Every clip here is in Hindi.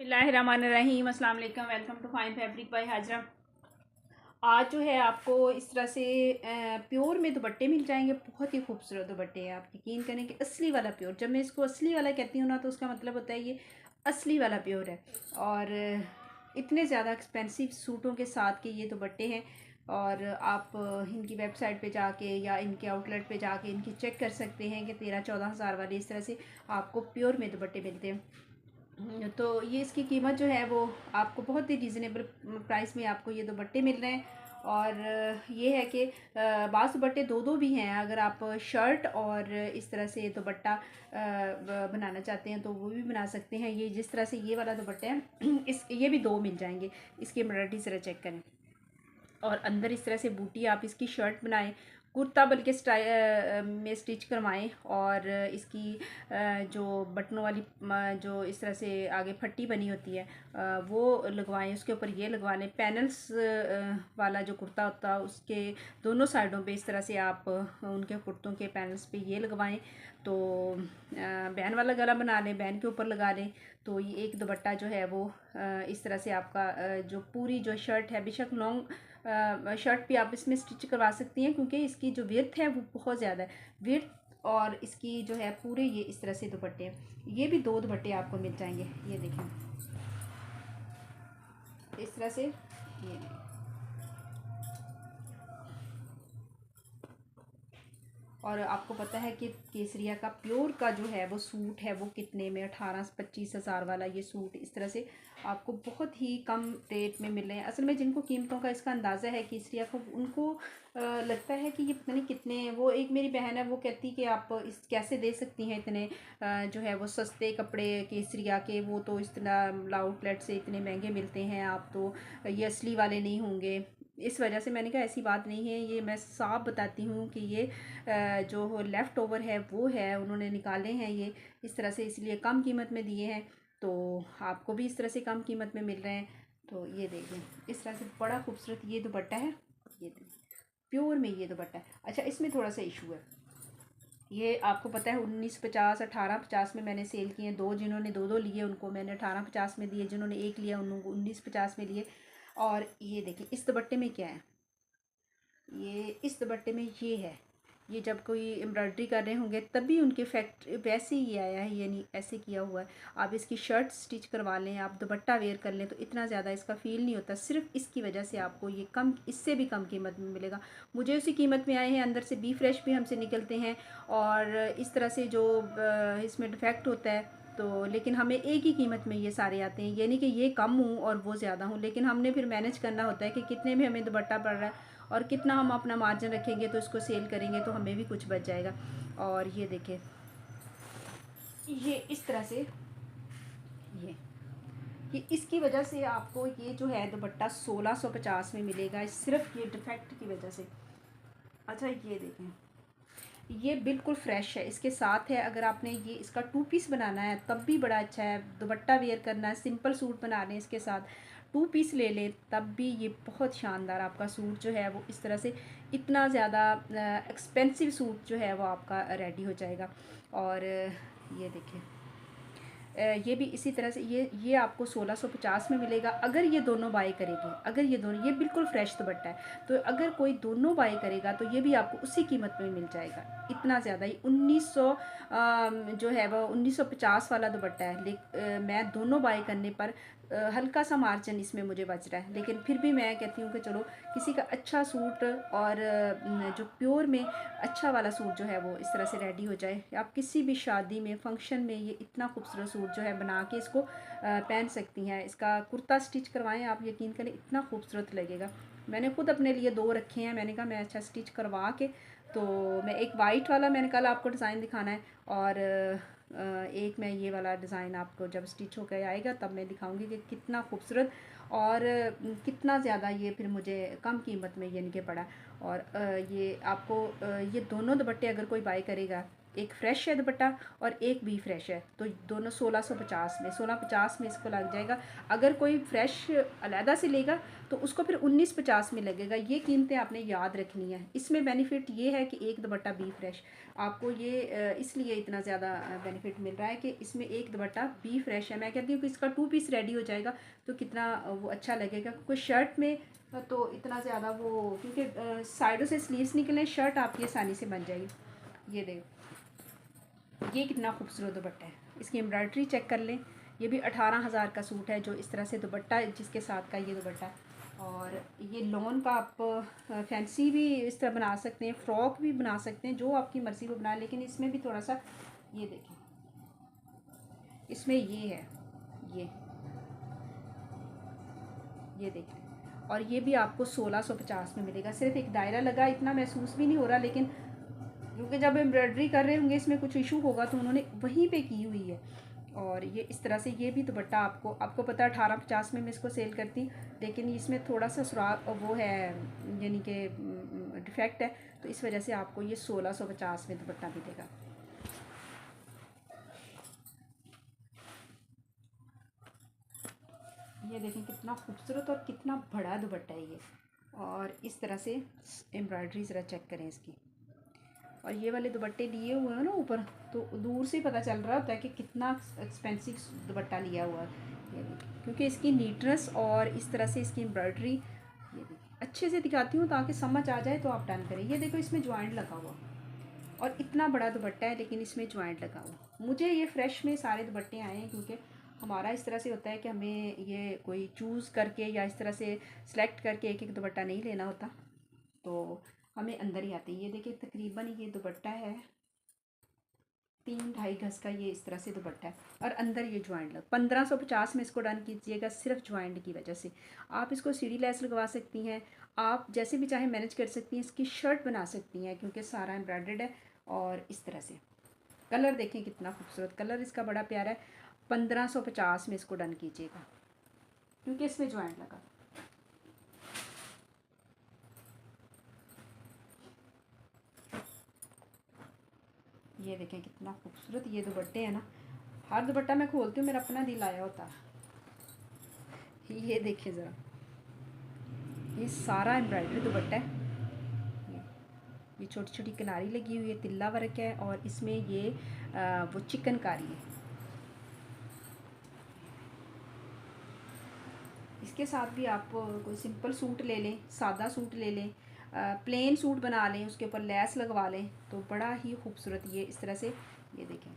बिस्मिल्लाहिर्रहमानिर्रहीम अस्सलाम वालेकुम। Welcome to fine fabric by Hajra. आज जो है आपको इस तरह से प्योर में दुपट्टे मिल जाएंगे। बहुत ही खूबसूरत दुपट्टे हैं। आप यकीन करें कि असली वाला प्योर, जब मैं इसको असली वाला कहती हूँ ना तो उसका मतलब होता है ये असली वाला प्योर है। और इतने ज़्यादा एक्सपेंसिव सूटों के साथ के ये दुपट्टे हैं। और आप इनकी वेबसाइट पे जाके या इनके आउटलेट पे जाके इनकी चेक कर सकते हैं कि 13-14 हज़ार वाले इस तरह से आपको प्योर में दुपट्टे मिलते हैं। तो ये इसकी कीमत जो है वो आपको बहुत ही रीज़नेबल प्राइस में आपको ये दुपट्टे मिल रहे हैं। और ये है कि बाज़ दुपट्टे दो दो भी हैं। अगर आप शर्ट और इस तरह से दुपट्टा बनाना चाहते हैं तो वो भी बना सकते हैं। ये जिस तरह से ये वाला दुपट्टा है इस ये भी दो मिल जाएंगे। इसकी एम्ब्रॉयडरी ज़रा चेक करें। और अंदर इस तरह से बूटी आप इसकी शर्ट बनाएं, कुर्ता बल्कि स्टाइल में स्टिच करवाएं। और इसकी जो बटनों वाली जो इस तरह से आगे फट्टी बनी होती है वो लगवाएं। उसके ऊपर ये लगवा लें। पैनल्स वाला जो कुर्ता होता है उसके दोनों साइडों पे इस तरह से आप उनके कुर्तों के पैनल्स पे ये लगवाएं। तो बैन वाला गला बना लें, बैन के ऊपर लगा लें। तो ये एक दुपट्टा जो है वो इस तरह से आपका जो पूरी जो शर्ट है, बेशक लॉन्ग शर्ट भी आप इसमें स्टिच करवा सकती हैं क्योंकि इसकी जो विड्थ है वो बहुत ज़्यादा है। विड्थ और इसकी जो है पूरे ये इस तरह से दुपट्टे हैं। ये भी दो दुपट्टे आपको मिल जाएंगे। ये देखें इस तरह से ये और आपको पता है कि केसरिया का प्योर का जो है वो सूट है वो कितने में 18-25 हज़ार वाला ये सूट इस तरह से आपको बहुत ही कम रेट में मिल रहे हैं। असल में जिनको कीमतों का इसका अंदाज़ा है केसरिया को, उनको लगता है कि ये पता नहीं कितने। वो एक मेरी बहन है वो कहती कि आप इस कैसे दे सकती हैं इतने जो है वो सस्ते कपड़े केसरिया के, वो तो इस तरह आउटलेट से इतने महंगे मिलते हैं, आप तो ये असली वाले नहीं होंगे। इस वजह से मैंने कहा ऐसी बात नहीं है, ये मैं साफ बताती हूँ कि ये जो लेफ़्ट ओवर है वो है, उन्होंने निकाले हैं ये इस तरह से, इसलिए कम कीमत में दिए हैं। तो आपको भी इस तरह से कम कीमत में मिल रहे हैं। तो ये देखें इस तरह से बड़ा खूबसूरत ये दुपट्टा है। ये देखें प्योर में ये दुपट्टा है। अच्छा, इसमें थोड़ा सा इशू है। ये आपको पता है 1950 1850 में मैंने सेल किए हैं। दो जिन्होंने दो दो लिए उनको मैंने 1850 में दिए, जिन्होंने एक लिया उनको 1950 में लिए। और ये देखिए इस दुपट्टे में क्या है, ये इस दुपट्टे में ये है। ये जब कोई एम्ब्रॉयडरी कर रहे होंगे तभी उनके फैक्ट्री वैसे ही आया है, ये नहीं ऐसे किया हुआ है। आप इसकी शर्ट स्टिच करवा लें, आप दुपट्टा वेयर कर लें तो इतना ज़्यादा इसका फ़ील नहीं होता। सिर्फ इसकी वजह से आपको ये कम, इससे भी कम कीमत में मिलेगा। मुझे उसी कीमत में आए हैं। अंदर से बी फ्रेश भी हमसे निकलते हैं और इस तरह से जो इसमें डिफेक्ट होता है तो, लेकिन हमें एक ही कीमत में ये सारे आते हैं। ये नहीं कि ये कम हूँ और वो ज़्यादा हूँ, लेकिन हमने फिर मैनेज करना होता है कि कितने में हमें दुपट्टा पड़ रहा है और कितना हम अपना मार्जिन रखेंगे तो इसको सेल करेंगे तो हमें भी कुछ बच जाएगा। और ये देखें ये इस तरह से ये कि इसकी वजह से आपको ये जो है दुपट्टा 1650 में मिलेगा, सिर्फ ये डिफेक्ट की वजह से। अच्छा ये देखें ये बिल्कुल फ्रेश है, इसके साथ है। अगर आपने ये इसका 2 पीस बनाना है तब भी बड़ा अच्छा है। दुपट्टा वेयर करना है, सिंपल सूट बना लें इसके साथ 2 पीस ले लें तब भी ये बहुत शानदार आपका सूट जो है वो इस तरह से इतना ज़्यादा एक्सपेंसिव सूट जो है वो आपका रेडी हो जाएगा। और ये देखें ये भी इसी तरह से ये आपको 1650 में मिलेगा अगर ये दोनों बाय करेंगे। अगर ये दोनों, ये बिल्कुल फ्रेश दुपट्टा है तो अगर कोई दोनों बाय करेगा तो ये भी आपको उसी कीमत में मिल जाएगा। इतना ज़्यादा ही 1900 जो है वो 1950 वाला दुपट्टा है। मैं दोनों बाय करने पर हल्का सा मार्जिन इसमें मुझे बच रहा है, लेकिन फिर भी मैं कहती हूँ कि चलो किसी का अच्छा सूट और जो प्योर में अच्छा वाला सूट जो है वो इस तरह से रेडी हो जाए। आप किसी भी शादी में, फंक्शन में ये इतना खूबसूरत सूट जो है बना के इसको पहन सकती हैं। इसका कुर्ता स्टिच करवाएं, आप यकीन करें इतना खूबसूरत लगेगा। मैंने खुद अपने लिए दो रखे हैं। मैंने कहा मैं अच्छा स्टिच करवा के, तो मैं एक वाइट वाला मैंने कल आपको डिज़ाइन दिखाना है और एक मैं ये वाला डिज़ाइन आपको जब स्टिच होकर आएगा तब मैं दिखाऊंगी कि कितना खूबसूरत और कितना ज़्यादा ये फिर मुझे कम कीमत में ये इनके पड़ा। और ये आपको ये दोनों दुपट्टे अगर कोई बाय करेगा एक फ़्रेश है दुपट्टा और एक भी फ्रेश है, तो दोनों 1650 में, 1650 में इसको लग जाएगा। अगर कोई फ़्रेश अलहदा से लेगा तो उसको फिर 1950 में लगेगा। ये कीमतें आपने याद रखनी है। इसमें बेनिफिट ये है कि एक दुपट्टा बी फ्रेश आपको ये इसलिए इतना ज़्यादा बेनिफिट मिल रहा है कि इसमें एक दुपट्टा बी फ्रेश है। मैं कहती हूँ कि इसका 2 पीस रेडी हो जाएगा तो कितना वो अच्छा लगेगा। कोई शर्ट में तो इतना ज़्यादा वो, क्योंकि साइडों से स्लीव्स निकले, शर्ट आपकी आसानी से बन जाएगी। ये देखो ये कितना खूबसूरत दुपट्टा है, इसकी एम्ब्रॉयडरी चेक कर लें। ये भी 18,000 का सूट है जो इस तरह से दुपट्टा जिसके साथ का ये दुपट्टा है। और ये लॉन का आप फैंसी भी इस तरह बना सकते हैं, फ्रॉक भी बना सकते हैं, जो आपकी मर्ज़ी वो बनाए। लेकिन इसमें भी थोड़ा सा ये देखें, इसमें ये है, ये देखें, और ये भी आपको 1650 में मिलेगा। सिर्फ एक दायरा लगा, इतना महसूस भी नहीं हो रहा, लेकिन क्योंकि जब एम्ब्रॉयडरी कर रहे होंगे इसमें कुछ इशू होगा तो उन्होंने वहीं पे की हुई है। और ये इस तरह से, ये भी दुपट्टा आपको पता है 1850 में मैं इसको सेल करती, लेकिन इसमें थोड़ा सा सुराख वो है, यानी कि डिफेक्ट है, तो इस वजह से आपको ये 1650 में दुपट्टा मिलेगा। ये देखें कितना खूबसूरत और कितना बड़ा दुपट्टा है ये। और इस तरह से एम्ब्रॉयडरी ज़रा चेक करें इसकी। और ये वाले दुपट्टे लिए हुए हैं ना ऊपर, तो दूर से पता चल रहा होता है कि कितना एक्सपेंसिव दुपट्टा लिया हुआ है। ये देखिए, क्योंकि इसकी नीटनेस और इस तरह से इसकी एम्ब्रॉयडरी, ये देखिए अच्छे से दिखाती हूँ ताकि समझ आ जाए तो आप डन करें। ये देखो इसमें ज्वाइंट लगा हुआ, और इतना बड़ा दुपट्टा है लेकिन इसमें ज्वाइंट लगा हुआ। मुझे ये फ्रेश में सारे दुपट्टे आए हैं, क्योंकि हमारा इस तरह से होता है कि हमें ये कोई चूज़ करके या इस तरह से सेलेक्ट करके एक एक दुपट्टा नहीं लेना होता, तो हमें अंदर ही आती है। ये देखिए तकरीबन ये दुपट्टा है 3-2.5 गज का, ये इस तरह से दुपट्टा है, और अंदर ये ज्वाइंट लग 1550 में इसको डन कीजिएगा सिर्फ ज्वाइंट की वजह से। आप इसको सीढ़ी लेस लगवा सकती हैं, आप जैसे भी चाहे मैनेज कर सकती हैं, इसकी शर्ट बना सकती हैं क्योंकि सारा एम्ब्रॉयडर्ड है। और इस तरह से कलर देखें कितना खूबसूरत कलर इसका, बड़ा प्यारा है। 1550 में इसको डन कीजिएगा क्योंकि इसमें ज्वाइंट लगा। ये देखें कितना खूबसूरत ये दुपट्टे हैं ना, हर दुपट्टा मैं खोलती हूँ मेरा अपना दिल आया होता है। ये देखिए ज़रा, ये सारा एम्ब्रॉयडरी दुपट्टा है। ये छोटी छोटी किनारी लगी हुई है, तिल्ला वर्क है, और इसमें ये वो चिकनकारी है। इसके साथ भी आप कोई सिंपल सूट ले लें, सादा सूट ले लें, प्लेन सूट बना लें, उसके ऊपर लेस लगवा लें, तो बड़ा ही खूबसूरत ये इस तरह से। ये देखें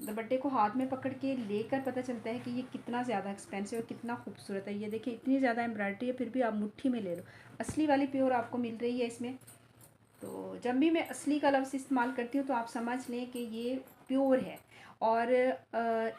दुपट्टे को हाथ में पकड़ के लेकर पता चलता है कि ये कितना ज़्यादा एक्सपेंसिव और कितना खूबसूरत है। ये देखिए इतनी ज़्यादा एम्ब्रॉयडरी है, फिर भी आप मुट्ठी में ले लो। असली वाली प्योर आपको मिल रही है इसमें। तो जब भी मैं असली का लफ्ज़ इस्तेमाल करती हूँ तो आप समझ लें कि ये प्योर है। और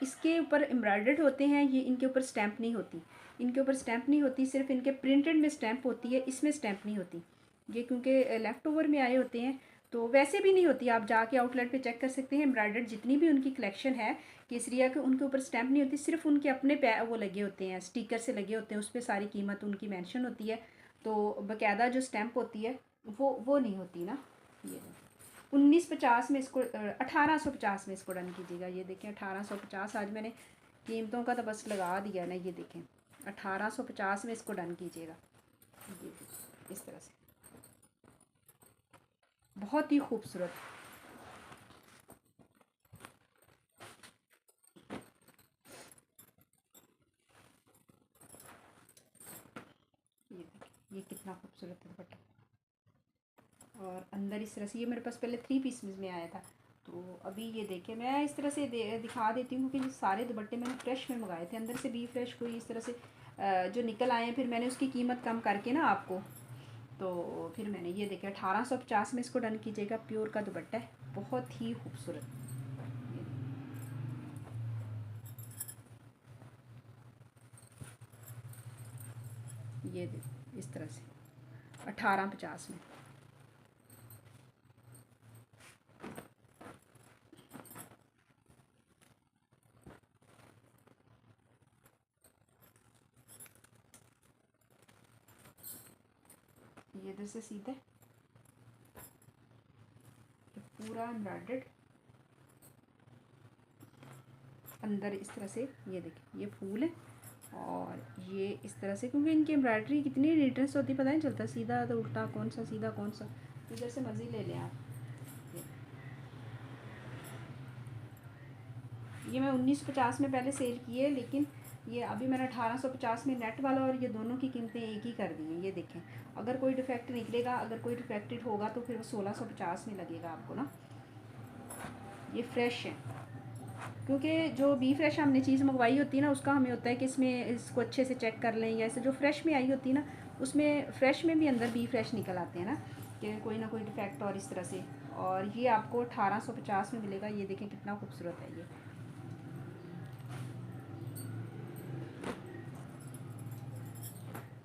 इसके ऊपर एम्ब्रॉयडर्ड होते हैं, ये इनके ऊपर स्टैंप नहीं होती, इनके ऊपर स्टैंप नहीं होती, सिर्फ इनके प्रिंटेड में स्टैंप होती है, इसमें स्टैंप नहीं होती। ये क्योंकि लेफ़्ट ओवर में आए होते हैं, तो वैसे भी नहीं होती। आप जाके आउटलेट पे चेक कर सकते हैं, एम्ब्रॉयडर्ड जितनी भी उनकी कलेक्शन है केसरिया के, उनके ऊपर स्टैंप नहीं होती, सिर्फ उनके अपने वो लगे होते हैं, स्टिकर से लगे होते हैं, उस पर सारी कीमत उनकी मेंशन होती है। तो बाकायदा जो स्टैंप होती है वो नहीं होती ना। ये 1950 में इसको 1850 में इसको डन कीजिएगा। ये देखें 1850, आज मैंने कीमतों का तो बस लगा दिया ना। ये देखें 1850 में इसको डन कीजिएगा। ये इस तरह से बहुत ही खूबसूरत। ये कितना खूबसूरत है दुपट्टा, और अंदर इस तरह से ये मेरे पास पहले 3 पीसेस में आया था। तो अभी ये देखें मैं इस तरह से दिखा देती हूँ क्योंकि सारे दुपट्टे मैंने फ्रेश में मंगाए थे, अंदर से भी फ्रेश कोई इस तरह से जो निकल आए हैं, फिर मैंने उसकी कीमत कम करके ना आपको, तो फिर मैंने ये देखा 1850 में इसको डन कीजिएगा। प्योर का दुपट्टा है, बहुत ही खूबसूरत। ये देखो इस तरह से 1850 में। ये इधर से सीधे पूरा एम्ब्रॉयडर्ड अंदर इस तरह से, ये देखिए ये फूल है और ये इस तरह से, क्योंकि इनकी एम्ब्रॉयडरी कितनी डिटेल्स होती है पता नहीं चलता, सीधा तो उल्टा कौन सा, सीधा कौन सा, इधर से मर्जी ले लें आप। ये मैं 1950 में पहले सेल किए, लेकिन ये अभी मैंने 1850 में नेट वाला और ये दोनों की कीमतें एक ही कर दी हैं। ये देखें, अगर कोई डिफेक्ट निकलेगा, अगर कोई डिफेक्टेड होगा तो फिर वो 1650 में लगेगा आपको ना। ये फ्रेश है, क्योंकि जो बी फ्रेश हमने चीज़ मंगवाई होती है ना, उसका हमें होता है कि इसमें इसको अच्छे से चेक कर लें, या ऐसे जो फ्रेश में आई होती है ना, उसमें फ्रेश में भी अंदर बी फ्रेश निकल आते हैं ना, कि कोई ना कोई डिफेक्ट और इस तरह से। और ये आपको 1850 में मिलेगा। ये देखें कितना खूबसूरत है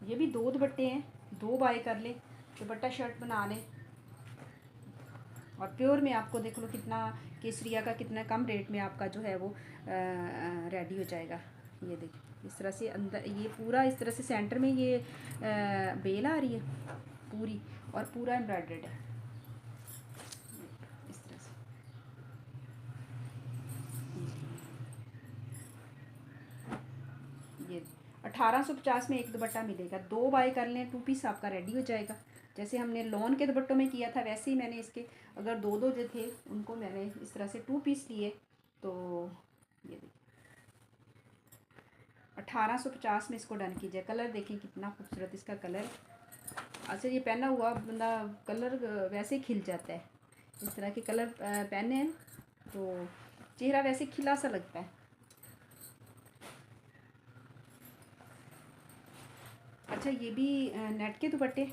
ये भी 2 दुपट्टे हैं, 2 बाय कर ले, दुपट्टा शर्ट बना लें। और प्योर में आपको देख लो कितना केसरिया का कितना कम रेट में आपका जो है वो रेडी हो जाएगा। ये देखिए इस तरह से अंदर ये पूरा इस तरह से सेंटर में ये बेल आ रही है पूरी, और पूरा एम्ब्रॉयडर्ड है इस तरह से। ये 1850 में एक दुपट्टा मिलेगा, 2 बाय कर लें, 2 पीस आपका रेडी हो जाएगा। जैसे हमने लॉन के दुपट्टों में किया था, वैसे ही मैंने इसके अगर 2 जो थे उनको मैंने इस तरह से 2 पीस लिए। तो ये देखिए 1850 में इसको डन कीजिए। कलर देखें कितना खूबसूरत इसका कलर। अच्छा ये पहना हुआ बंदा कलर वैसे ही खिल जाता है, इस तरह के कलर पहने हैं तो चेहरा वैसे खिला सा लगता है। अच्छा ये भी नेट के दुपट्टे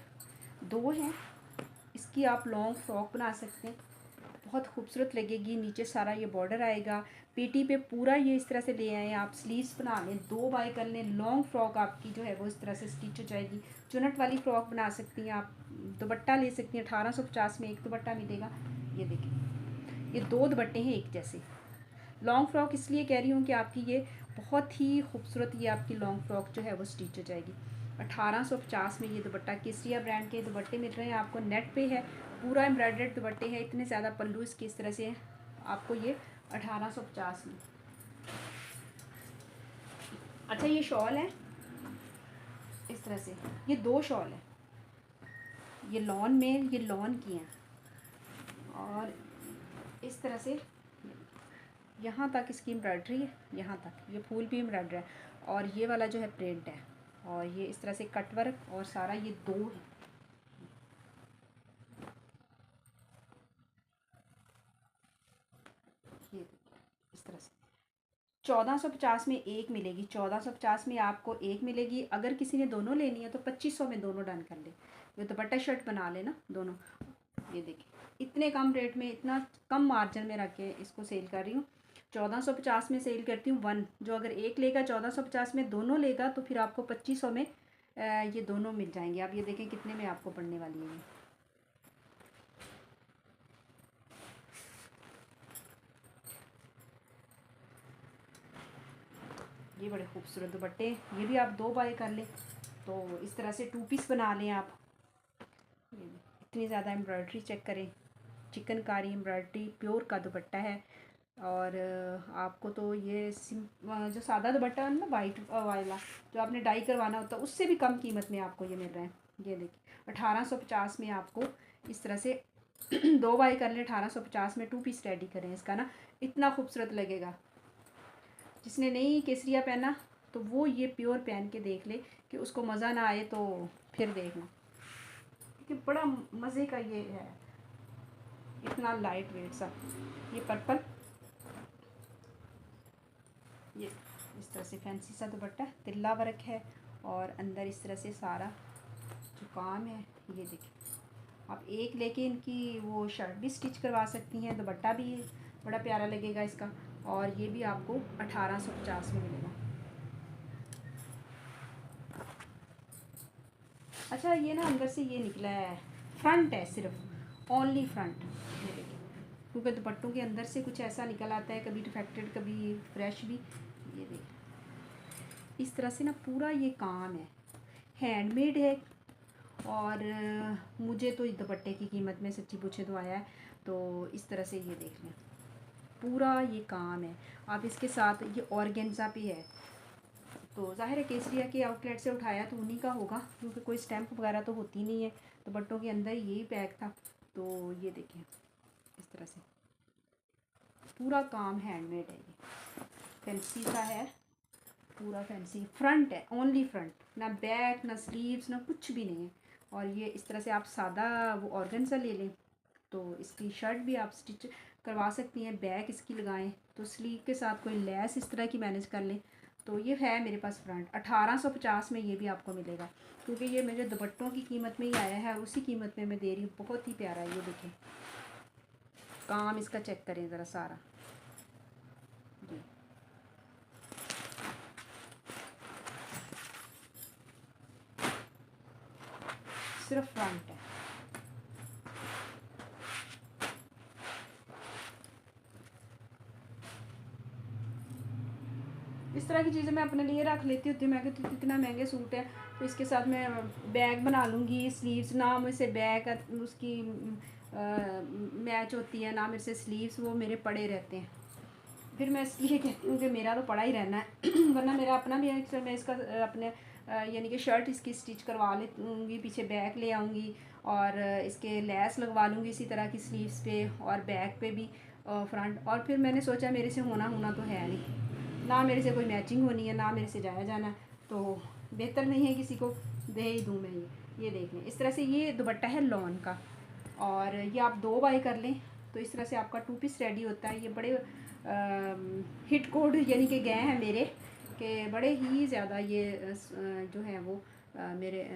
2 हैं, इसकी आप लॉन्ग फ्रॉक बना सकते हैं, बहुत खूबसूरत लगेगी। नीचे सारा ये बॉर्डर आएगा, पेटी पे पूरा ये इस तरह से ले आए आप, स्लीव्स बना लें, 2 बाय कर लें, लॉन्ग फ्रॉक आपकी जो है वो इस तरह से स्टिच हो जाएगी। चुनट वाली फ्रॉक बना सकती हैं आप, दुपट्टा ले सकती हैं। 1850 में एक दुपट्टा मिलेगा। ये देखिए ये 2 दुपट्टे हैं एक जैसे। लॉन्ग फ्रॉक इसलिए कह रही हूँ कि आपकी ये बहुत ही खूबसूरत ये आपकी लॉन्ग फ्रॉक जो है वो स्टिच हो जाएगी। 1850 में ये दुपट्टा, केसरिया ब्रांड के दुपट्टे मिल रहे हैं आपको, नेट पे है, पूरा एम्ब्रॉयडर्ड दुपट्टे हैं, इतने ज़्यादा पल्लू इसके इस तरह से है आपको ये 1850 में। अच्छा ये शॉल है इस तरह से, ये 2 शॉल है, ये लॉन में, ये लॉन की हैं, और इस तरह से यहाँ तक इसकी एम्ब्रॉयडरी है, यहाँ तक ये फूल भी एम्ब्रॉयडरी है, और ये वाला जो है प्रिंट है, और ये इस तरह से कट वर्क, और सारा ये 2 है। ये इस तरह से 1450 में एक मिलेगी, 1450 में आपको एक मिलेगी। अगर किसी ने दोनों लेनी है तो 2500 में दोनों डन कर ले, ये दुपट्टा शर्ट बना लेना दोनों। ये देखिए इतने कम रेट में, इतना कम मार्जिन में रख के इसको सेल कर रही हूँ। 1450 में सेल करती हूँ 1, जो अगर एक लेगा 1450 में, दोनों लेगा तो फिर आपको 2500 में ये दोनों मिल जाएंगे। आप ये देखें कितने में आपको पड़ने वाली है ये बड़े खूबसूरत दुपट्टे, ये भी आप 2 बाय कर लें तो इस तरह से 2 पीस बना लें आप। इतनी ज़्यादा एम्ब्रॉयडरी चेक करें, चिकनकारी एम्ब्रॉयडरी, प्योर का दुपट्टा है। और आपको तो ये जो सादा दुपट्टा है ना वाइट वाला, जो आपने डाई करवाना होता है, उससे भी कम कीमत में आपको ये मिल रहा है। ये देखिए 1850 में आपको इस तरह से 2 बाय कर लें, 1850 में 2 पीस रेडी करें इसका ना, इतना खूबसूरत लगेगा। जिसने नहीं केसरिया पहना तो वो ये प्योर पहन के देख ले, कि उसको मज़ा ना आए तो फिर देखना, क्योंकि बड़ा मज़े का ये है, इतना लाइट वेट सा। ये पर्पल, ये इस तरह से फैंसी सा दुपट्टा, तिल्ला वर्क है, और अंदर इस तरह से सारा जो काम है। ये देखिए आप एक लेके इनकी वो शर्ट भी स्टिच करवा सकती हैं, दुपट्टा भी बड़ा प्यारा लगेगा इसका, और ये भी आपको 1850 में मिलेगा। अच्छा ये ना अंदर से ये निकला है, फ्रंट है सिर्फ, ओनली फ्रंट। ये देखिए, क्योंकि दुपट्टों के अंदर से कुछ ऐसा निकल आता है, कभी डिफेक्टेड कभी फ्रेश भी। ये देखिए इस तरह से ना पूरा ये काम है, हैंडमेड है। और मुझे तो इस दुपट्टे की कीमत में सच्ची पूछे तो आया है तो इस तरह से ये देख लें, पूरा ये काम है। आप इसके साथ ये ऑर्गेन्जा भी है, तो ज़ाहिर है केसरिया के आउटलेट से उठाया तो उन्हीं का होगा, क्योंकि कोई स्टैंप वगैरह तो होती नहीं है। दुपट्टों के अंदर यही पैक था। तो ये देखें इस तरह से पूरा काम हैंडमेड है, ये फैंसी सा है, पूरा फैंसी। फ्रंट है, ओनली फ्रंट, ना बैक ना स्लीव्स ना कुछ भी नहीं है। और ये इस तरह से आप सादा वो ऑर्गेन्जा ले लें तो इसकी शर्ट भी आप स्टिच करवा सकती हैं, बैक इसकी लगाएं तो स्लीव के साथ कोई लेस इस तरह की मैनेज कर लें। तो ये है मेरे पास फ्रंट 1850 में ये भी आपको मिलेगा, क्योंकि ये मेरे दुपट्टों की कीमत में ही आया है, उसी कीमत में मैं दे रही हूँ। बहुत ही प्यारा है, ये देखें काम इसका चेक करें ज़रा सारा जी। सिर्फ फ्रंट है। इस तरह की चीज़ें मैं अपने लिए रख लेती होती हूँ। मैं कहती हूँ इतना महंगे सूट है तो इसके साथ मैं बैग बना लूँगी, स्लीव्स ना मुझसे बैग उसकी मैच होती है ना मेरे से स्लीव्स, वो मेरे पड़े रहते हैं। फिर मैं इसलिए कहती हूँ कि मेरा तो पड़ा ही रहना है वरना मेरा अपना भी है। मैं इसका अपने यानी कि शर्ट इसकी स्टिच करवा लूँगी, पीछे बैक ले आऊँगी और इसके लेस लगवा लूँगी इसी तरह की स्लीव्स पे और बैक पे भी फ्रंट। और फिर मैंने सोचा मेरे से होना तो है नहीं, ना मेरे से कोई मैचिंग होनी है ना मेरे से जाया जाना, तो बेहतर नहीं है किसी को दे ही दूँ मैं ये देख लें। इस तरह से ये दुपट्टा है लॉन का, और ये आप 2 बाई कर लें तो इस तरह से आपका 2 पीस रेडी होता है। ये बड़े हिट कोड यानी कि गए हैं मेरे कि बड़े ही ज़्यादा ये जो है वो मेरे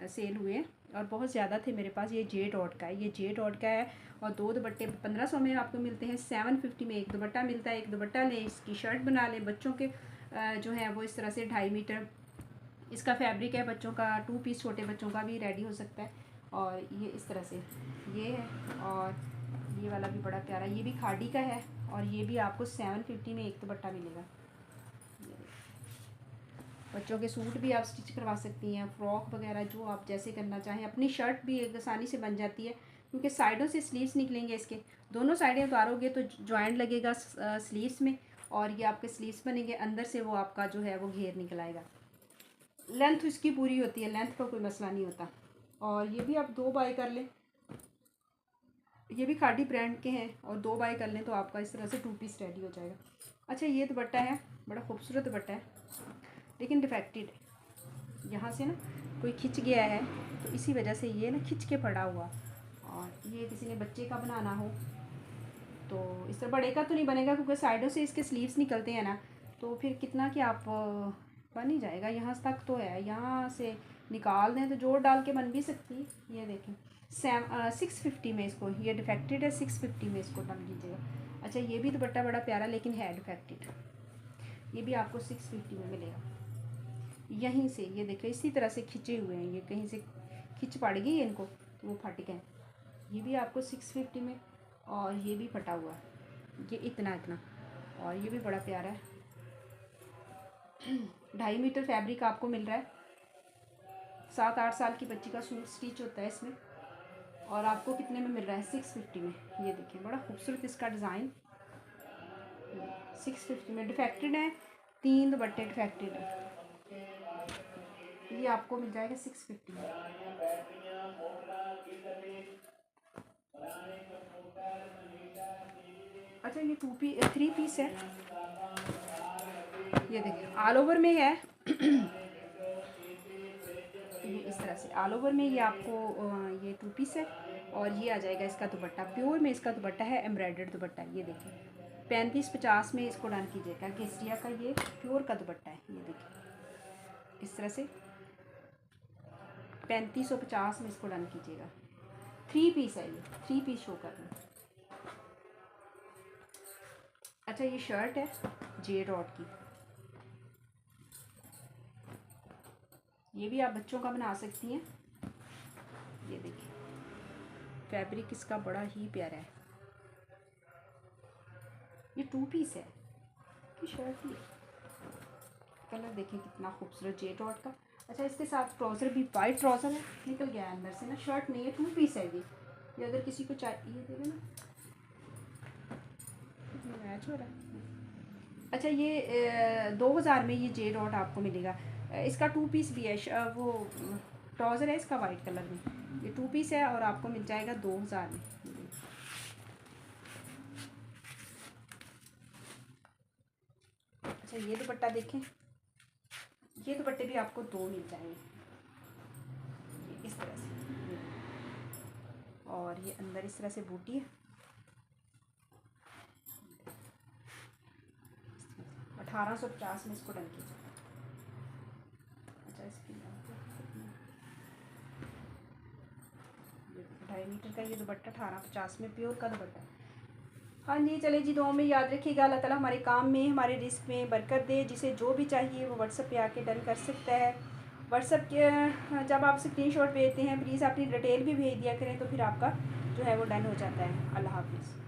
सेल हुए हैं और बहुत ज़्यादा थे मेरे पास। ये जे डॉट का है, ये जे डॉट का है और 2 दुपट्टे 1500 में आपको मिलते हैं। 750 में एक दुपट्टा मिलता है। एक दुपट्टा लें, इसकी शर्ट बना लें। बच्चों के जो है वो इस तरह से 2.5 मीटर इसका फैब्रिक है। बच्चों का 2 पीस छोटे बच्चों का भी रेडी हो सकता है। और ये इस तरह से ये है, और ये वाला भी बड़ा प्यारा, ये भी खादी का है और ये भी आपको 750 में एक दुपट्टा मिलेगा। बच्चों के सूट भी आप स्टिच करवा सकती हैं, फ्रॉक वगैरह जो आप जैसे करना चाहें। अपनी शर्ट भी एक आसानी से बन जाती है, क्योंकि साइडों से स्लीव्स निकलेंगे इसके, दोनों साइडें उतारोगे तो जॉइंट लगेगा स्लीव्स में और ये आपके स्लीव्स बनेंगे, अंदर से वो आपका जो है वो घेर निकल आएगा। लेंथ इसकी पूरी होती है, लेंथ का कोई मसला नहीं होता। और ये भी आप 2 बाई कर लें, ये भी खादी ब्रांड के हैं, और 2 बाई कर लें तो आपका इस तरह से 2 पीस रेडी हो जाएगा। अच्छा ये दुपट्टा है, बड़ा खूबसूरत दुपट्टा है लेकिन डिफेक्टेड है। यहाँ से ना कोई खिंच गया है तो इसी वजह से ये ना खिंच के पड़ा हुआ, और ये किसी ने बच्चे का बनाना हो तो इस तरह बड़े का तो नहीं बनेगा, क्योंकि साइडों से इसके स्लीव्स निकलते हैं ना, तो फिर कितना कि आप बन ही जाएगा। यहाँ तक तो है, यहाँ से निकाल दें तो जोड़ डाल के बन भी सकती। ये देखें 650 में इसको, ये डिफेक्टेड है, 650 में इसको डन कीजिएगा। अच्छा ये भी दुपट्टा बड़ा प्यारा लेकिन है डिफेक्टेड, ये भी आपको 650 में मिलेगा। यहीं से ये देखो इसी तरह से खिंचे हुए हैं, ये कहीं से खिंच पड़ गई है इनको तो वो फट गए। ये भी आपको 650 में, और ये भी फटा हुआ है, ये इतना इतना, और ये भी बड़ा प्यारा है। 2.5 मीटर फैब्रिक आपको मिल रहा है। 7-8 साल की बच्ची का सूट स्टिच होता है इसमें, और आपको कितने में मिल रहा है? 650 में। ये देखिए बड़ा खूबसूरत इसका डिज़ाइन, 650 में। डिफेक्टेड है, 3 दुपट्टे डिफेक्टेड है, ये आपको मिल जाएगा 650 में। अच्छा ये 3 पीस है, ये देखिए ऑल ओवर में है ये इस तरह से ऑल ओवर में ये आपको ये 2 पीस है, और ये आ जाएगा इसका दुपट्टा। प्योर में इसका दुपट्टा है, एम्ब्रॉयडर्ड दुपट्टा। ये देखिए 35-50 में इसको डन कीजिएगा। केसरिया का ये प्योर का दुपट्टा है, ये देखिए इस तरह से 3550 में इसको डन कीजिएगा। 3 पीस है, ये 3 पीस शो कर रहे हैं। अच्छा ये शर्ट है जे डॉट की, ये भी आप बच्चों का बना सकती हैं। ये देखिए फैब्रिक इसका बड़ा ही प्यारा है, ये 2 पीस है की शर्ट ही, कलर देखिए कितना खूबसूरत जे डॉट का। अच्छा इसके साथ ट्राउज़र भी, वाइट ट्राउज़र है, निकल गया है अंदर से ना, शर्ट नहीं है, 2 पीस है ये अगर किसी को चाहिए दे देना। मैच हो रहा है। अच्छा ये 2000 में ये जे डॉट आपको मिलेगा। इसका 2 पीस भी है, वो ट्राउज़र है इसका वाइट कलर में, ये 2 पीस है और आपको मिल जाएगा 2000 में। अच्छा ये दुपट्टा देखें, ये दुपट्टे भी आपको 2 मिल जाएंगे इस तरह से, और ये अंदर इस तरह से बूटी है, 1850 में इसको डन कीजिए। अच्छा इसकी 2.5 मीटर का ये दुपट्टा 1850 में प्योर का दुपट्टा। हाँ जी चले जी, दुआ में याद रखिएगा। अल्लाह ताला हमारे काम में, हमारे रिस्क में बरकत दे। जिसे जो भी चाहिए वो व्हाट्सएप पे आके डन कर सकता है। व्हाट्सएप के जब आप स्क्रीनशॉट भेजते हैं प्लीज़ अपनी डिटेल भी भेज दिया करें, तो फिर आपका जो है वो डन हो जाता है। अल्लाह हाफिज़।